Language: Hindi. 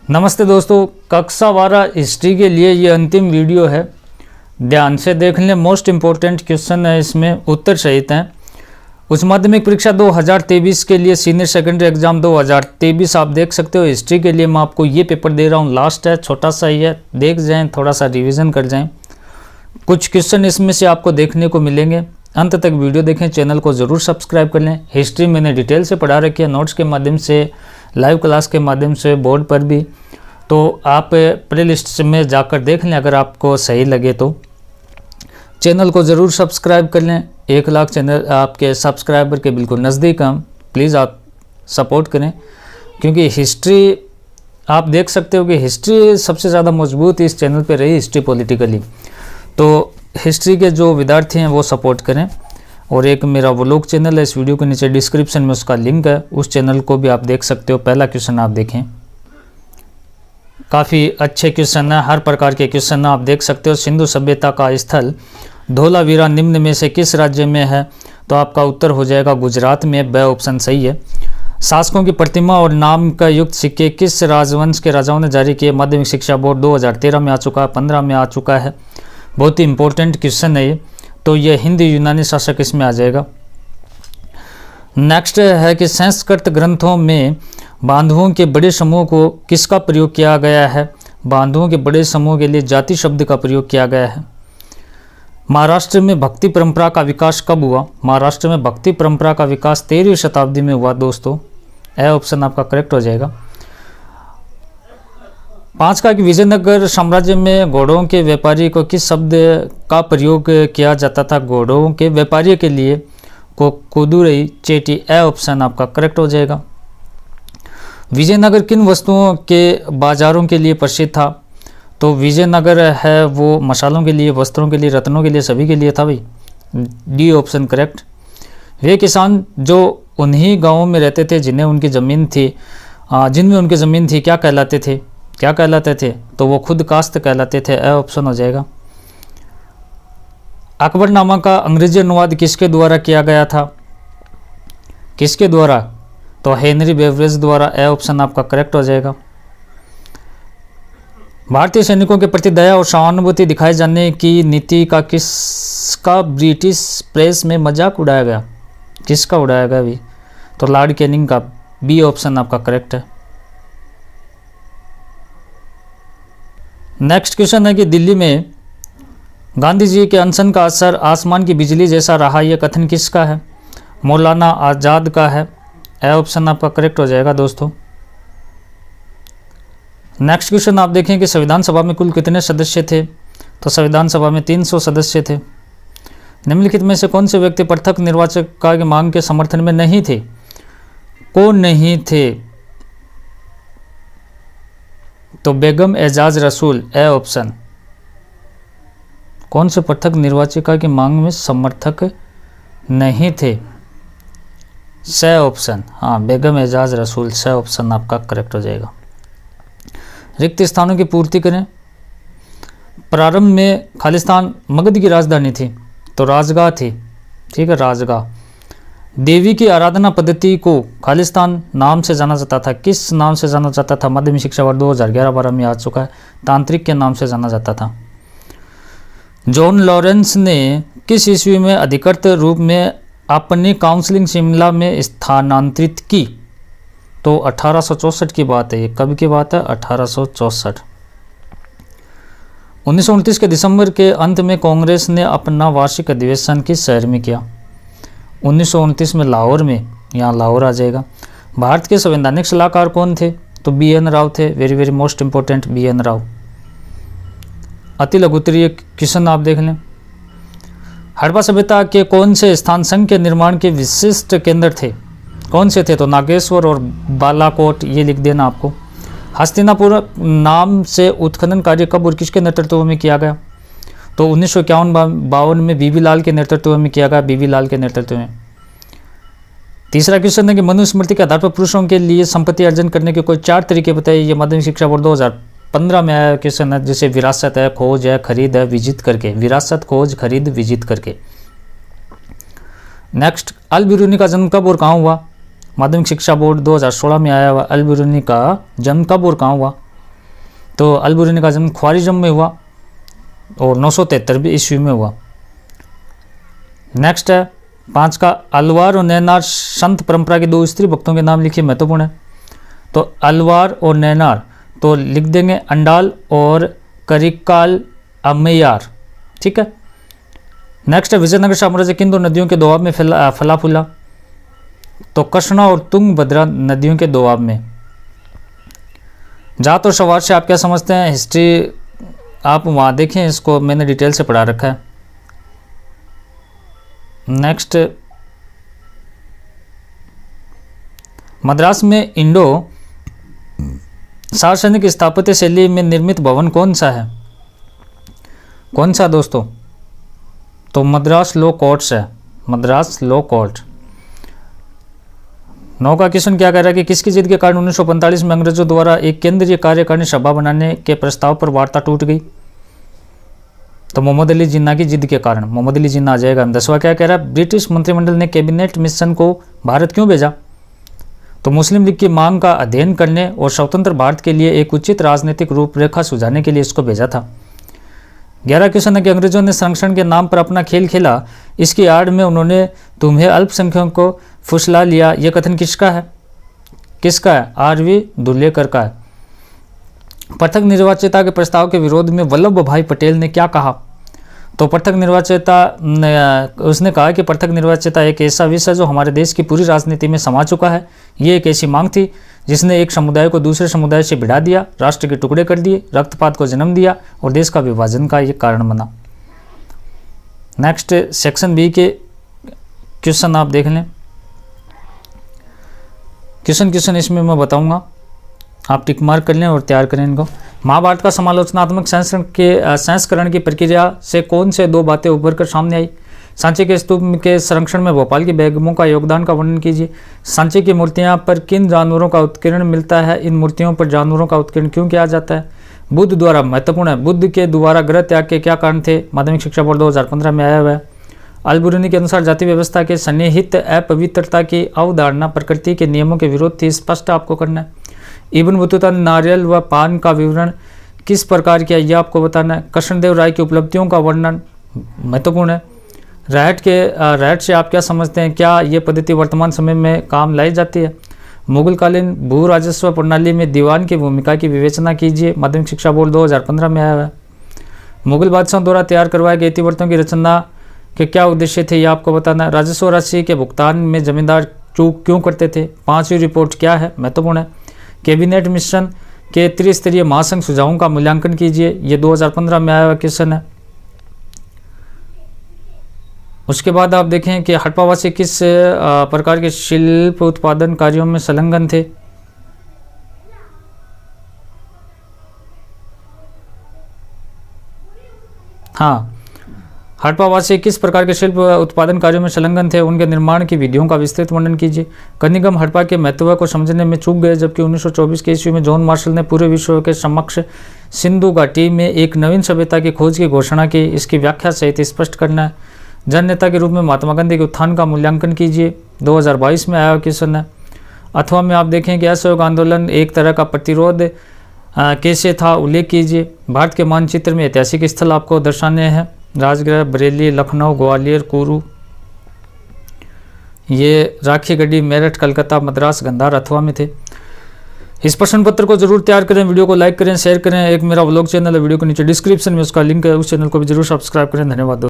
नमस्ते दोस्तों, कक्षा 12 हिस्ट्री के लिए ये अंतिम वीडियो है। ध्यान से देख लें, मोस्ट इम्पोर्टेंट क्वेश्चन है, इसमें उत्तर सहित हैं। उच्च माध्यमिक परीक्षा 2023 के लिए सीनियर सेकेंडरी एग्जाम 2023 आप देख सकते हो। हिस्ट्री के लिए मैं आपको ये पेपर दे रहा हूँ, लास्ट है, छोटा सा ही है, देख जाएँ, थोड़ा सा रिविज़न कर जाएँ। कुछ क्वेश्चन इसमें से आपको देखने को मिलेंगे, अंत तक वीडियो देखें, चैनल को ज़रूर सब्सक्राइब कर लें। हिस्ट्री मैंने डिटेल से पढ़ा रखी है, नोट्स के माध्यम से, लाइव क्लास के माध्यम से, बोर्ड पर भी। तो आप प्ले लिस्ट में जाकर देख लें, अगर आपको सही लगे तो। चैनल को ज़रूर सब्सक्राइब कर लें, 1 लाख चैनल आपके सब्सक्राइबर के बिल्कुल नज़दीक हम, प्लीज़ आप सपोर्ट करें, क्योंकि हिस्ट्री आप देख सकते हो कि हिस्ट्री सबसे ज़्यादा मजबूत इस चैनल पे रही, हिस्ट्री पॉलिटिकली। तो हिस्ट्री के जो विद्यार्थी हैं वो सपोर्ट करें। और एक मेरा व्लॉग चैनल है, इस वीडियो के नीचे डिस्क्रिप्शन में उसका लिंक है, उस चैनल को भी आप देख सकते हो। पहला क्वेश्चन आप देखें, काफ़ी अच्छे क्वेश्चन है, हर प्रकार के क्वेश्चन आप देख सकते हो। सिंधु सभ्यता का स्थल धोलावीरा निम्न में से किस राज्य में है? तो आपका उत्तर हो जाएगा गुजरात में, ब ऑप्शन सही है। शासकों की प्रतिमा और नाम का युक्त सिक्के किस राजवंश के राजाओं ने जारी किए? माध्यमिक शिक्षा बोर्ड 2013 में आ चुका है, 15 में आ चुका है। बहुत ही इंपॉर्टेंट क्वेश्चन है ये, तो ये हिंदी यूनानी शासक इसमें आ जाएगा। नेक्स्ट है कि संस्कृत ग्रंथों में बांधवों के बड़े समूह को किसका प्रयोग किया गया है? बांधवों के बड़े समूह के लिए जाति शब्द का प्रयोग किया गया है। महाराष्ट्र में भक्ति परंपरा का विकास कब हुआ? महाराष्ट्र में भक्ति परंपरा का विकास 13वीं शताब्दी में हुआ दोस्तों, ए ऑप्शन आपका करेक्ट हो जाएगा। 5 का कि विजयनगर साम्राज्य में घोड़ों के व्यापारी को किस शब्द का प्रयोग किया जाता था? घोड़ों के व्यापारी के लिए को कुदुरई चेटी, ए ऑप्शन आपका करेक्ट हो जाएगा। विजयनगर किन वस्तुओं के बाजारों के लिए प्रसिद्ध था? तो विजयनगर है वो मसालों के लिए, वस्त्रों के लिए, रत्नों के लिए, सभी के लिए था भाई, डी ऑप्शन करेक्ट। वे किसान जो उन्हीं गांवों में रहते थे जिन्हें उनकी ज़मीन थी, जिनमें उनकी ज़मीन थी, क्या कहलाते थे? क्या कहलाते थे? तो वो खुद काश्त कहलाते थे, ए ऑप्शन हो जाएगा। अकबरनामा का अंग्रेजी अनुवाद किसके द्वारा किया गया था? किसके द्वारा? तो हेनरी बेवरेज द्वारा, ए ऑप्शन आपका करेक्ट हो जाएगा। भारतीय सैनिकों के प्रति दया और सहानुभूति दिखाए जाने की नीति का किसका ब्रिटिश प्रेस में मजाक उड़ाया गया? किसका उड़ाया गया भी? तो लॉर्ड कैनिंग का, बी ऑप्शन आपका करेक्ट है। नेक्स्ट क्वेश्चन है कि दिल्ली में गांधी जी के अनशन का असर आसमान की बिजली जैसा रहा, यह कथन किसका है? मौलाना आज़ाद का है, ए ऑप्शन आपका करेक्ट हो जाएगा दोस्तों। नेक्स्ट क्वेश्चन आप देखें कि संविधान सभा में कुल कितने सदस्य थे? तो संविधान सभा में 300 सदस्य थे। निम्नलिखित में से कौन से व्यक्ति पृथक निर्वाचक की मांग के समर्थन में नहीं थे? कौन नहीं थे? तो बेगम एजाज रसूल, ए ऑप्शन। कौन से पृथक निर्वाचिका की मांग में समर्थक नहीं थे? से ऑप्शन, हाँ, बेगम एजाज रसूल, से ऑप्शन आपका करेक्ट हो जाएगा। रिक्त स्थानों की पूर्ति करें। प्रारंभ में खालिस्तान मगध की राजधानी थी, तो राजगाह थी, ठीक है, राजगाह। देवी की आराधना पद्धति को खालिस्तान नाम से जाना जाता था, किस नाम से जाना जाता था? माध्यमिक शिक्षा वर्ष 2011-12 में आ चुका है, तांत्रिक के नाम से जाना जाता था। जॉन लॉरेंस ने किस ईस्वी में अधिकृत रूप में अपनी काउंसलिंग शिमला में स्थानांतरित की? तो 1864 की बात है, ये कब की बात है? 1864। 1929 के दिसंबर के अंत में कांग्रेस ने अपना वार्षिक अधिवेशन किस शहर में किया? 1929 में लाहौर में, यहाँ लाहौर आ जाएगा। भारत के संवैधानिक सलाहकार कौन थे? तो BN राव थे, very very most important, BN Rao. अति लघुत्तरीय क्वेश्चन आप देख लें। हड़प्पा सभ्यता के कौन से स्थान संघ के निर्माण के विशिष्ट केंद्र थे? कौन से थे? तो नागेश्वर और बालाकोट, ये लिख देना आपको। हस्तिनापुर नाम से उत्खनन कार्य कब और किसके नेतृत्व में किया गया? तो 1951-52 में बीबी लाल के नेतृत्व में किया गया, बीबी लाल के नेतृत्व में। तीसरा क्वेश्चन है कि मनुस्मृति के आधार पर पुरुषों के लिए संपत्ति अर्जन करने के कोई 4 तरीके बताइए। ये माध्यमिक शिक्षा बोर्ड 2015 में आया क्वेश्चन है, जैसे विरासत है, खोज है, खरीद है, विजित करके। विरासत, खोज, खरीद, विजित करके। नेक्स्ट, अल बिरूनी का जन्म कब और कहाँ हुआ? माध्यमिक शिक्षा बोर्ड 2016 में आया हुआ। अल बिरूनी का जन्म कब और कहाँ हुआ? तो अल बुरूनी का जन्म ख्वारिज़म में हुआ और 973 ईस्वी में हुआ। नेक्स्ट है 5 का अलवार और नैनार संत परंपरा के 2 स्त्री भक्तों के नाम लिखिए, महत्वपूर्ण है। तो अलवार और नैनार तो लिख देंगे अंडाल और करिकाल अम्मैयार, ठीक है। नेक्स्ट है विजयनगर साम्राज्य किन 2 नदियों के दोआब में फला फूला? तो कृष्णा और तुंगभद्रा नदियों के दोआब में। जात और सवार से आप क्या समझते हैं? हिस्ट्री आप वहाँ देखें, इसको मैंने डिटेल से पढ़ा रखा है। नेक्स्ट मद्रास में इंडो सार्वजनिक स्थापत्य शैली में निर्मित भवन कौन सा है? कौन सा दोस्तों? तो मद्रास लॉ कोर्ट्स है, मद्रास लॉ कोर्ट। 9 का क्वेश्चन क्या कह रहा है कि किसकी जिद के कारण 1945 में अंग्रेजों द्वारा एक केंद्रीय कार्यकारिणी सभा बनाने के प्रस्ताव पर वार्ता टूट गई? तो मोहम्मद अली जिन्ना की जिद के कारण, मोहम्मद अली जिन्ना आ जाएगा। 10वां क्या कह रहा है? ब्रिटिश मंत्रिमंडल ने कैबिनेट मिशन को भारत क्यों भेजा? तो मुस्लिम लीग की मांग का अध्ययन करने और स्वतंत्र भारत के लिए एक उचित राजनीतिक रूपरेखा सुझाने के लिए इसको भेजा था। 11 क्वेश्चन है कि अंग्रेजों ने संरक्षण के नाम पर अपना खेल खेला, इसकी आड़ में उन्होंने तुम्हें अल्पसंख्यकों को फुसला लिया, यह कथन किसका है? किसका है? आर.वी. दुलेकर का है। पृथक निर्वाचिता के प्रस्ताव के विरोध में वल्लभ भाई पटेल ने क्या कहा? तो पृथक निर्वाचिता उसने कहा कि पृथक निर्वाचिता एक ऐसा विषय जो हमारे देश की पूरी राजनीति में समा चुका है। ये एक ऐसी मांग थी जिसने एक समुदाय को दूसरे समुदाय से भिड़ा दिया, राष्ट्र के टुकड़े कर दिए, रक्तपात को जन्म दिया और देश का विभाजन का ये कारण बना। नेक्स्ट सेक्शन बी के क्वेश्चन आप देख लें। क्वेश्चन इसमें मैं बताऊंगा, आप टिक मार्क कर लें और तैयार करें इनको। महाभारत का समालोचनात्मक संस्करण की प्रक्रिया से कौन से 2 बातें उभर कर सामने आई? सांची के स्तूप के संरक्षण में भोपाल की बेगमों का योगदान का वर्णन कीजिए। सांची की मूर्तियां पर किन जानवरों का उत्कीर्ण मिलता है? इन मूर्तियों पर जानवरों का उत्कीर्ण क्यों किया जाता है? बुद्ध द्वारा, महत्वपूर्ण है, बुद्ध के द्वारा ग्रह त्याग के क्या कारण थे? माध्यमिक शिक्षा बोर्ड 2015 में आया हुआ है। अल बुरूनी के अनुसार जाति व्यवस्था के सन्निहित अपवित्रता की अवधारणा प्रकृति के नियमों के विरोध थी, स्पष्ट आपको करना है। इब्न बतूता ने नारियल व पान का विवरण किस प्रकार किया, यह आपको बताना है। कृष्णदेव राय की उपलब्धियों का वर्णन महत्वपूर्ण है। रैट से आप क्या समझते हैं? क्या ये पद्धति वर्तमान समय में काम लाई जाती है? मुगलकालीन भू राजस्व प्रणाली में दीवान की भूमिका की विवेचना कीजिए। माध्यमिक शिक्षा बोर्ड 2015 में आया हुआ है। मुगल बादशाहों द्वारा तैयार करवाए गए इतिवृत्तों की रचना के क्या उद्देश्य थे, यह आपको बताना है। राजस्व राशि के भुगतान में जमींदार चूक क्यों करते थे? 5वीं रिपोर्ट क्या है, महत्वपूर्ण है। कैबिनेट मिशन के त्रिस्तरीय महासंघ सुझावों का मूल्यांकन कीजिए, ये 2015 में आया हुआ क्वेश्चन है। उसके बाद आप देखें कि हड़प्पावासी किस प्रकार के शिल्प उत्पादन कार्यों में संलग्न थे। हाँ, हड़प्पावासी किस प्रकार के शिल्प उत्पादन कार्यों में संलग्न थे, उनके निर्माण की विधियों का विस्तृत वर्णन कीजिए। कनिंघम हड़प्पा के महत्व को समझने में चूक गए, जबकि 1924 के ईस्वी में जॉन मार्शल ने पूरे विश्व के समक्ष सिंधु घाटी में एक नवीन सभ्यता की खोज की घोषणा की। इसकी व्याख्या सहित स्पष्ट करना है। जननेता के रूप में महात्मा गांधी के उत्थान का मूल्यांकन कीजिए, 2022 में आया क्वेश्चन है। अथवा में आप देखें कि असहयोग आंदोलन एक तरह का प्रतिरोध कैसे था, उल्लेख कीजिए। भारत के मानचित्र में ऐतिहासिक स्थल आपको दर्शाने हैं। राजगृह, बरेली, लखनऊ, ग्वालियर, कुरू, ये राखी गढ़ी, मेरठ, कलकत्ता, मद्रास, गंधार अथवा में थे। इस प्रश्न पत्र को जरूर तैयार करें, वीडियो को लाइक करें, शेयर करें। एक मेरा व्लॉग चैनल है, वीडियो के नीचे डिस्क्रिप्शन में उसका लिंक है, उस चैनल को भी जरूर सब्सक्राइब करें। धन्यवाद।